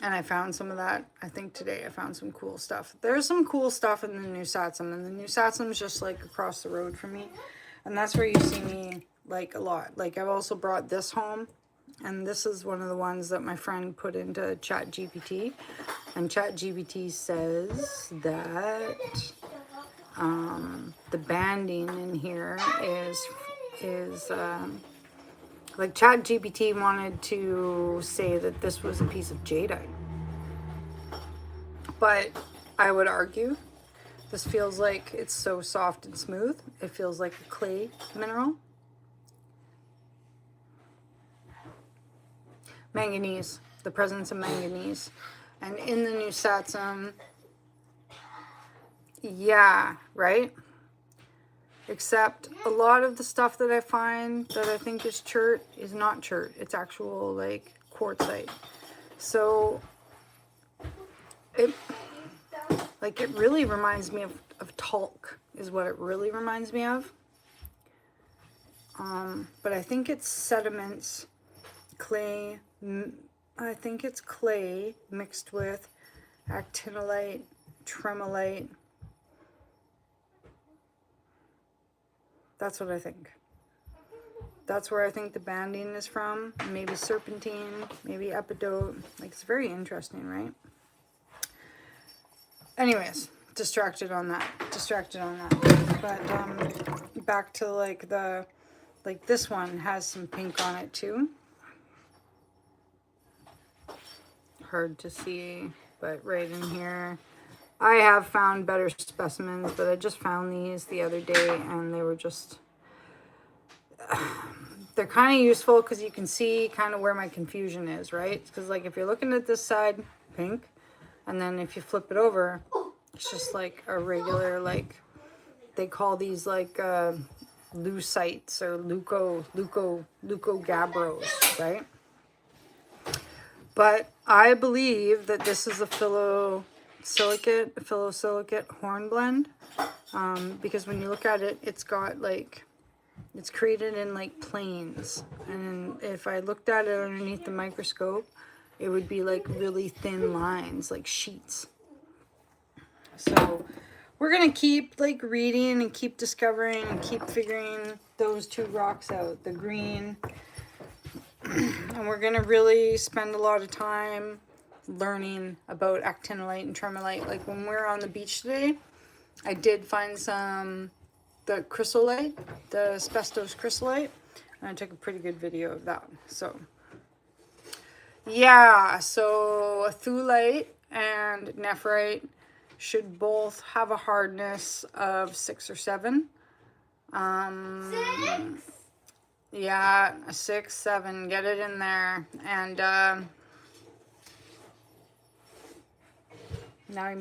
Speaker 1: And I found some of that, I think today I found some cool stuff. There's some cool stuff in the New Satsum, and the New Satsum is just like across the road from me. And that's where you see me like a lot. Like I've also brought this home, and this is one of the ones that my friend put into ChatGPT. And ChatGPT says that the banding in here is like ChatGPT wanted to say that this was a piece of jadeite. But I would argue this feels like it's so soft and smooth. It feels like a clay mineral. Manganese, the presence of manganese. And in the New Satsum, yeah, right? Except a lot of the stuff that I find that I think is chert is not chert. It's actual like quartzite. So it really reminds me of talc is what it really reminds me of. But I think it's sediments, clay. I think it's clay mixed with actinolite, tremolite. That's what I think. That's where I think the banding is from. Maybe serpentine, maybe epidote. Like, it's very interesting, right? Anyways, distracted on that. But back to like this one has some pink on it too. Hard to see, but right in here. I have found better specimens, but I just found these the other day, and they were just, they're kind of useful because you can see kind of where my confusion is, right? Because like if you're looking at this side, pink, And then if you flip it over, it's just like a regular, like, they call these like leucites or leucogabbros, right? But I believe that this is a phyllosilicate hornblende, because when you look at it, it's got like, it's created in like planes. And if I looked at it underneath the microscope, it would be like really thin lines, like sheets. So we're gonna keep like reading and keep discovering and keep figuring those two rocks out, the green. And we're gonna really spend a lot of time learning about actinolite and tremolite. Like when we were on the beach today, I did find the chrysolite, the asbestos chrysolite, and I took a pretty good video of that. So yeah, so thulite and nephrite should both have a hardness of 6 or 7.
Speaker 2: 6?
Speaker 1: Yeah, 6, 7, get it in there. And now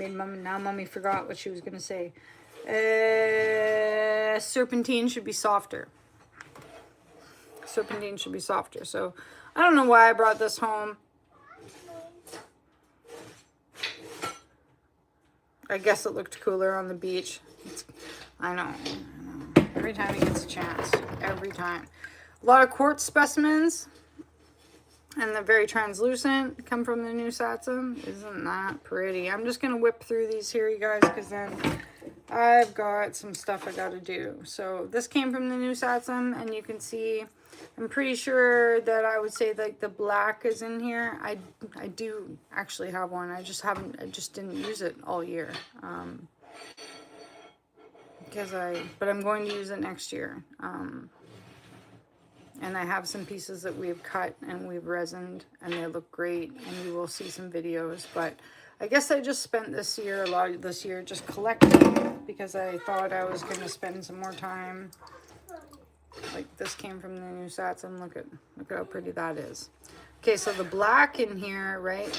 Speaker 1: mommy forgot what she was gonna say. Serpentine should be softer. Serpentine should be softer. So I don't know why I brought this home. I guess it looked cooler on the beach. I know. Every time he gets a chance. Every time. A lot of quartz specimens. And they're very translucent. Come from the New Satsum. Isn't that pretty? I'm just going to whip through these here, you guys, because then I've got some stuff I got to do. So this came from the New Satsum, and you can see, I'm pretty sure that I would say like the black is in here. I do actually have one. I just didn't use it all year. But I'm going to use it next year. And I have some pieces that we've cut and we've resined, and they look great, and you will see some videos. But I guess I just spent a lot of this year just collecting, because I thought I was going to spend some more time. Like this came from the New Satsum. Look at how pretty that is. Okay, so the black in here, right?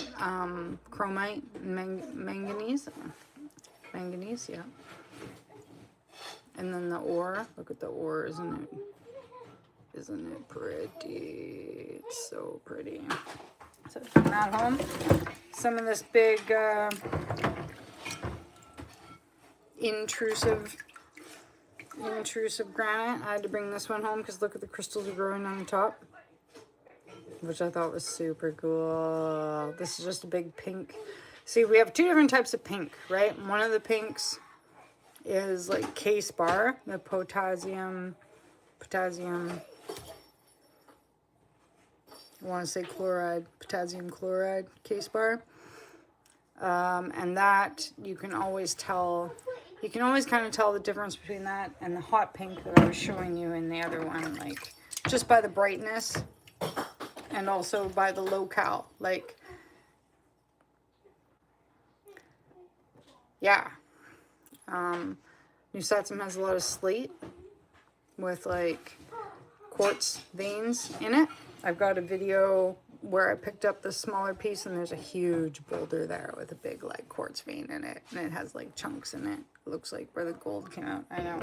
Speaker 1: Chromite, manganese, yeah. And then the ore. Look at the ore, isn't it? Isn't it pretty? It's so pretty. So taking that home. Some of this big intrusive granite. I had to bring this one home because look at the crystals are growing on the top, which I thought was super cool. This is just a big pink. See, we have 2 different types of pink, right? One of the pinks is like K-spar, the potassium, I want to say chloride, potassium chloride K-spar. And that you can always kind of tell the difference between that and the hot pink that I was showing you in the other one, like just by the brightness and also by the locale. Like, yeah. New Satsum has a lot of slate with like quartz veins in it. I've got a video where I picked up the smaller piece, and there's a huge boulder there with a big like quartz vein in it, and it has like chunks in it. It looks like where the gold came out. I know.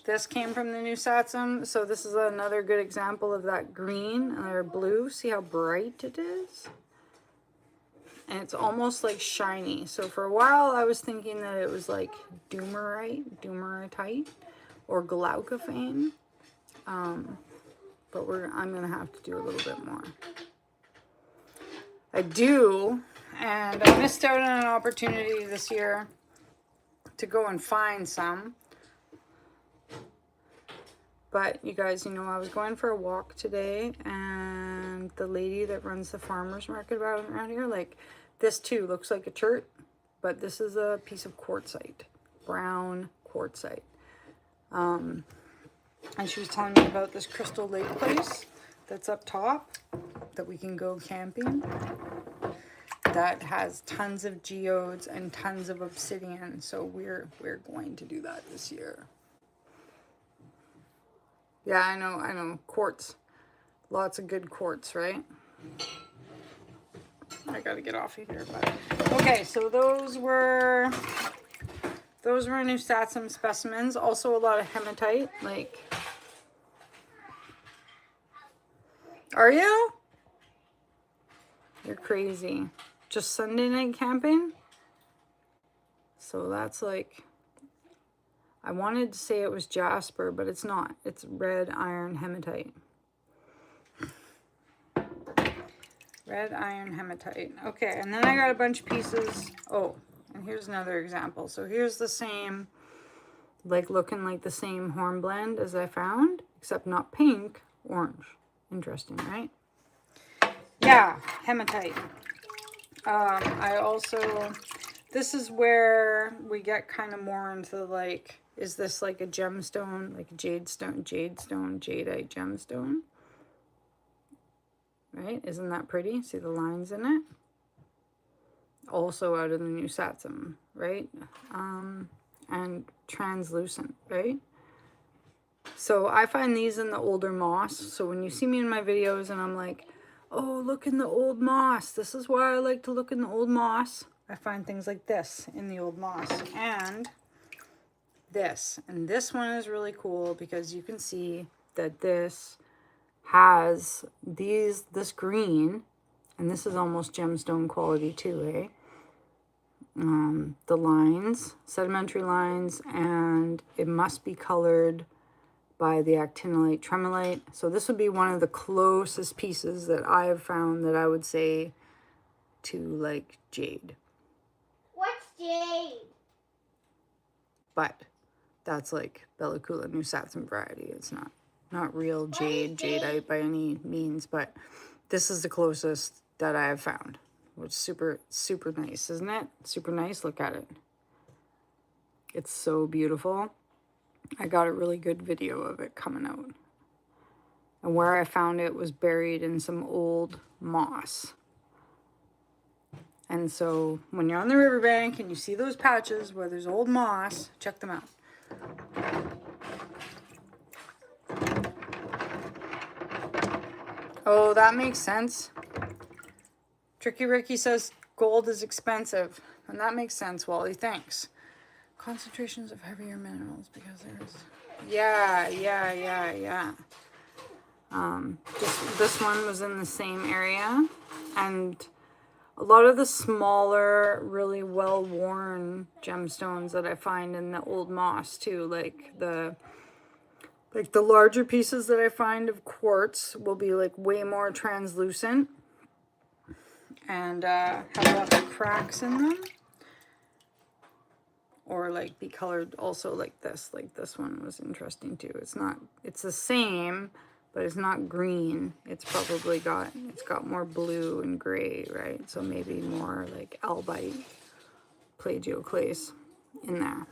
Speaker 1: This came from the New Satsum, so this is another good example of that green or blue. See how bright it is? And it's almost like shiny. So for a while I was thinking that it was like dumeritite or glaucophane. But I'm gonna have to do a little bit more. And I missed out on an opportunity this year to go and find some. But you guys, you know, I was going for a walk today, and the lady that runs the farmer's market around here, like, this too looks like a chert, but this is a piece of quartzite, brown quartzite. And she was telling me about this Crystal Lake place that's up top that we can go camping, that has tons of geodes and tons of obsidian. So we're going to do that this year. Yeah, I know, quartz. Lots of good quartz, right? I gotta get off of here. But okay, so those were new satsum specimens. Also a lot of hematite. Like, are you? You're crazy. Just Sunday night camping? So that's like, I wanted to say it was jasper, but it's not. It's red iron hematite. Red iron hematite. Okay, and then I got a bunch of pieces. Oh, and here's another example. So here's the same, like looking like the same hornblende as I found, except not pink, orange. Interesting, right? Yeah, hematite. I also, this is where we get kind of more into like, is this like a gemstone, like a jadestone, jadeite gemstone? Right? Isn't that pretty? See the lines in it? Also out of the new satsum, right? And translucent, right? So I find these in the older moss. So when you see me in my videos and I'm like, oh, look in the old moss. This is why I like to look in the old moss. I find things like this in the old moss. And this. And this one is really cool because you can see that this has this green, and this is almost gemstone quality too, eh? The lines, sedimentary lines, and it must be colored by the actinolite tremolite. So this would be one of the closest pieces that I have found that I would say to like jade.
Speaker 2: What's jade?
Speaker 1: But that's like bellacoola new satsum variety. It's not real jade, jadeite by any means, but this is the closest that I have found. Which is super, super nice, isn't it? Super nice. Look at it. It's so beautiful. I got a really good video of it coming out. And where I found it was buried in some old moss. And so when you're on the riverbank and you see those patches where there's old moss, check them out. Oh, that makes sense. Tricky Ricky says gold is expensive. And that makes sense, Wally. Thanks. Concentrations of heavier minerals because there's... Yeah. This one was in the same area. And a lot of the smaller, really well-worn gemstones that I find in the old moss too, like the larger pieces that I find of quartz will be like way more translucent and have lots of cracks in them. Or like be colored also like this one was interesting too. It's the same, but it's not green. It's got more blue and gray, right? So maybe more like albite, plagioclase in there.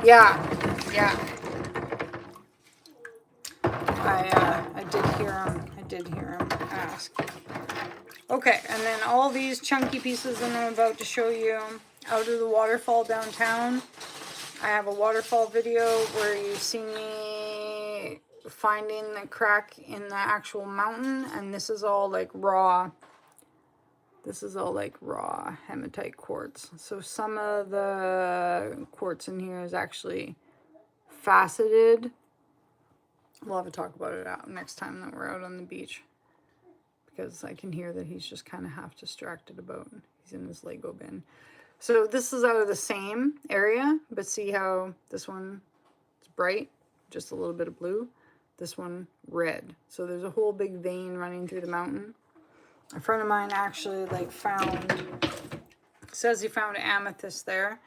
Speaker 1: Yeah. I did hear him ask. Okay, and then all these chunky pieces that I'm about to show you out of the waterfall downtown. I have a waterfall video where you see me finding the crack in the actual mountain, and this is all like raw. This is all like raw hematite quartz. So some of the quartz in here is actually faceted. We'll have to talk about it next time that we're out on the beach, because I can hear that he's just kind of half distracted about. He's in his Lego bin. So this is out of the same area, but see how this one is bright, just a little bit of blue. This one red. So there's a whole big vein running through the mountain. A friend of mine actually says he found amethyst there.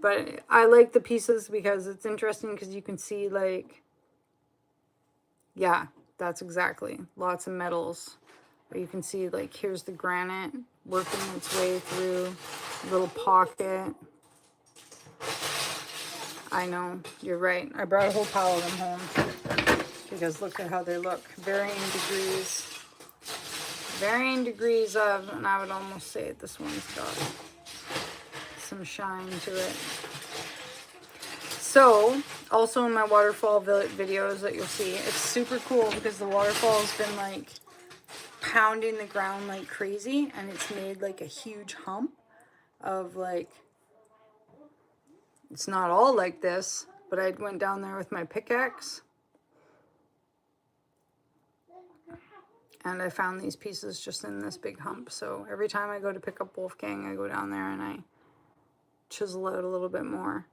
Speaker 1: But I like the pieces because it's interesting because you can see like, yeah, that's exactly, lots of metals. But you can see like, here's the granite working its way through a little pocket. I know, you're right. I brought a whole pile of them home because look at how they look. Varying degrees of, and I would almost say this one's got some shine to it. So, also in my waterfall videos that you'll see, it's super cool because the waterfall has been like pounding the ground like crazy, and it's made like a huge hump of like, it's not all like this, but I went down there with my pickaxe and I found these pieces just in this big hump. So every time I go to pick up Wolfgang, I go down there and I chisel out a little bit more.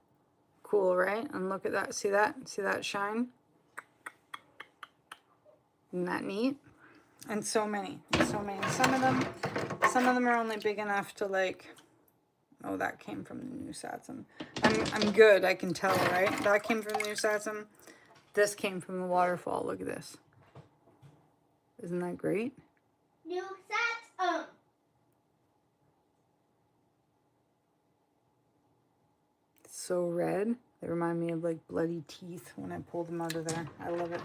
Speaker 1: Cool, right? And look at that. See that? See that shine? Isn't that neat? And so many. So many. Some of them are only big enough to like, oh, that came from the new satsum. I'm good, I can tell, right? That came from the new satsum. This came from the waterfall. Look at this. Isn't that great?
Speaker 2: New satsum.
Speaker 1: It's so red. They remind me of like bloody teeth when I pull them out of there. I love it.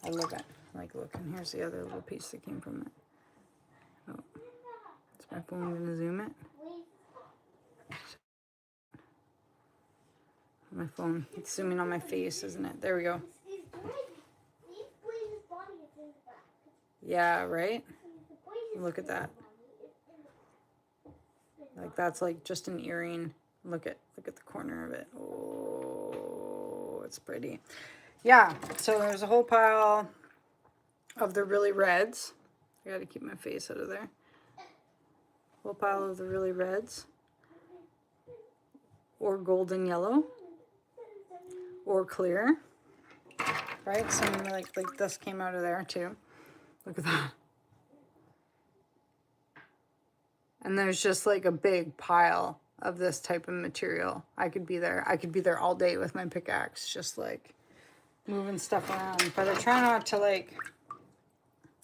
Speaker 1: I love it. Like, look, and here's the other little piece that came from it. Oh, is my phone gonna zoom it? My phone. It's zooming on my face, isn't it? There we go. Yeah, right? Look at that. Like, that's like just an earring. Look at the corner of it. Oh, it's pretty. Yeah, so there's a whole pile of the really reds. I gotta keep my face out of there. Whole pile of the really reds. Or golden yellow. Or clear. Right? Some like this came out of there too. Look at that. And there's just like a big pile of this type of material. I could be there all day with my pickaxe, just like moving stuff around. But I try not to like,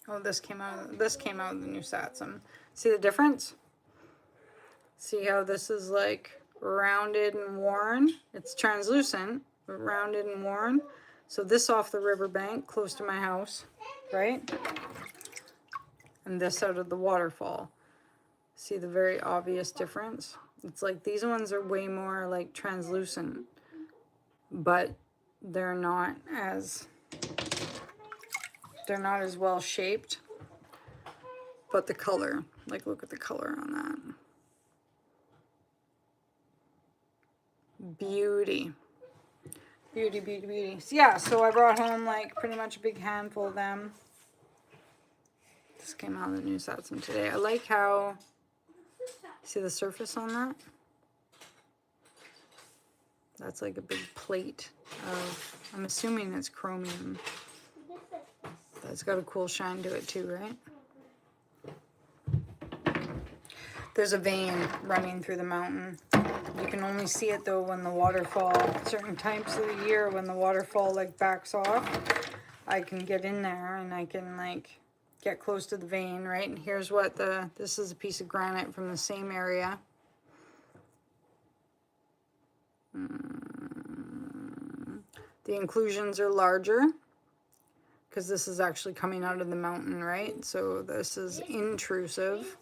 Speaker 1: oh, this came out of the new satsum. See the difference? See how this is like rounded and worn? It's translucent, but rounded and worn. So this off the riverbank close to my house, right? And this out of the waterfall. See the very obvious difference? It's like these ones are way more like translucent, but they're not as well shaped. But the color, like look at the color on that. Beauty. Beauty, beauty, beauty. So yeah, so I brought home like pretty much a big handful of them. This came out of the new satsum today. I like how, see the surface on that? That's like a big plate of, I'm assuming it's chromium. That's got a cool shine to it too, right? There's a vein running through the mountain. You can only see it though when the waterfall, certain times of the year when the waterfall like backs off, I can get in there and I can like get close to the vein, right? And here's what this is a piece of granite from the same area. The inclusions are larger because this is actually coming out of the mountain, right? So this is intrusive,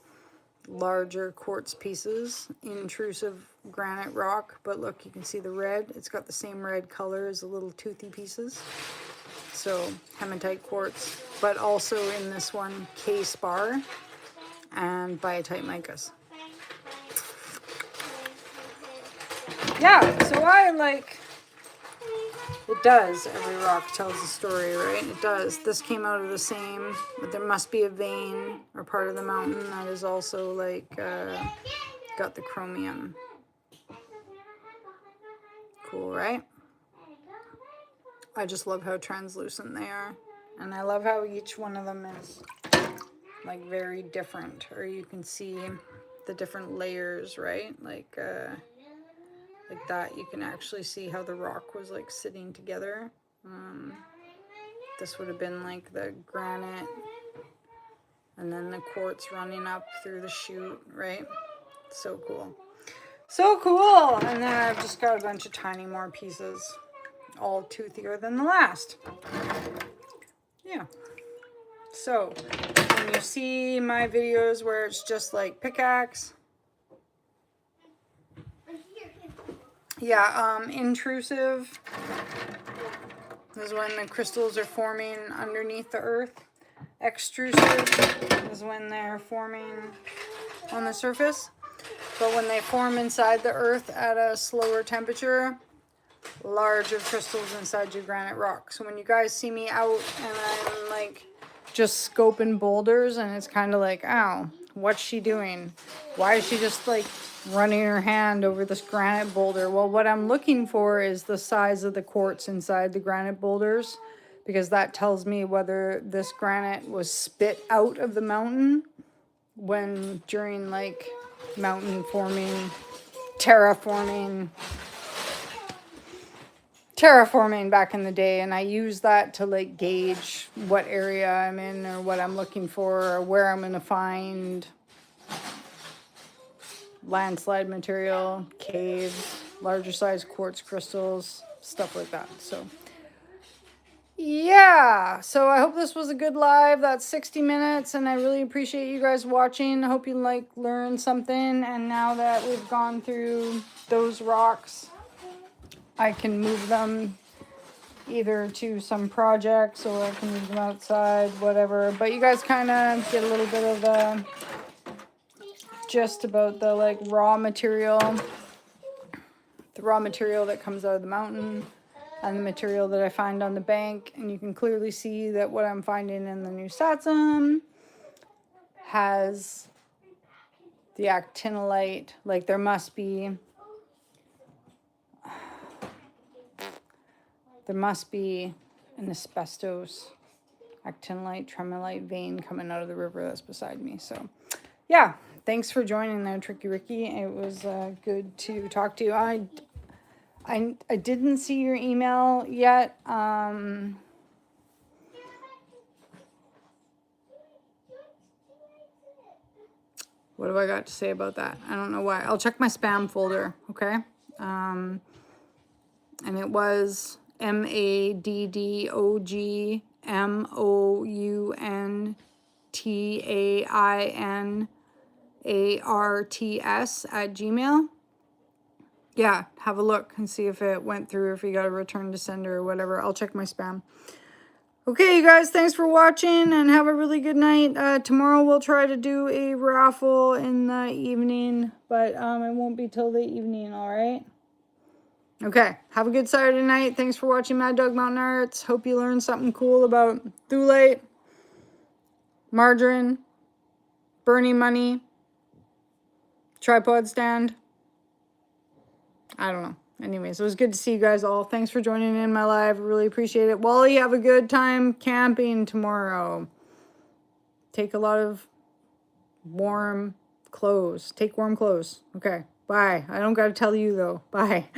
Speaker 1: larger quartz pieces, intrusive granite rock. But look, you can see the red. It's got the same red color as the little toothy pieces. So hematite quartz, but also in this one, K-spar and biotite micas. Yeah, so I like, it does, every rock tells a story, right? It does. This came out of the same, but there must be a vein or part of the mountain that is also like, got the chromium. Cool, right? I just love how translucent they are. And I love how each one of them is like very different, or you can see the different layers, right? Like that, you can actually see how the rock was like sitting together. This would have been like the granite and then the quartz running up through the chute, right? So cool. So cool. And then I've just got a bunch of tiny more pieces, all toothier than the last. Yeah. So when you see my videos where it's just like pickaxe, yeah, intrusive is when the crystals are forming underneath the earth. extrusive is when they're forming on the surface. But when they form inside the earth at a slower temperature, larger crystals inside your granite rock. So when you guys see me out and I'm like just scoping boulders and it's kind of like, ow, what's she doing? Why is she just like running her hand over this granite boulder? Well, what I'm looking for is the size of the quartz inside the granite boulders, because that tells me whether this granite was spit out of the mountain when during like mountain forming, terraforming back in the day, and I use that to like gauge what area I'm in or what I'm looking for or where I'm going to find landslide material, caves, larger size quartz crystals, stuff like that. So yeah, so I hope this was a good live. That's 60 minutes, and I really appreciate you guys watching. I hope you like learned something, and now that we've gone through those rocks, I can move them either to some projects or I can move them outside, whatever. But you guys kind of get a little bit of a gist about the like raw material that comes out of the mountain and the material that I find on the bank. And you can clearly see that what I'm finding in the new Satsum has the actinolite. Like there must be an asbestos, actinolite, tremolite vein coming out of the river that's beside me. So yeah, thanks for joining there, Tricky Ricky. It was good to talk to you. I didn't see your email yet. What have I got to say about that? I don't know why. I'll check my spam folder, okay? And it was maddogmountainarts@gmail. Yeah, have a look and see if it went through, if you got a return to sender or whatever. I'll check my spam. Okay, you guys, thanks for watching and have a really good night. Tomorrow we'll try to do a raffle in the evening, but it won't be till the evening, all right? Okay, have a good Saturday night. Thanks for watching Mad Dog Mountain Arts. Hope you learned something cool about thulite, margarine, burning money, tripod stand. I don't know. Anyways, it was good to see you guys all. Thanks for joining in my live. Really appreciate it. Wally, have a good time camping tomorrow. Take a lot of warm clothes. Take warm clothes. Okay, bye. I don't got to tell you, though. Bye.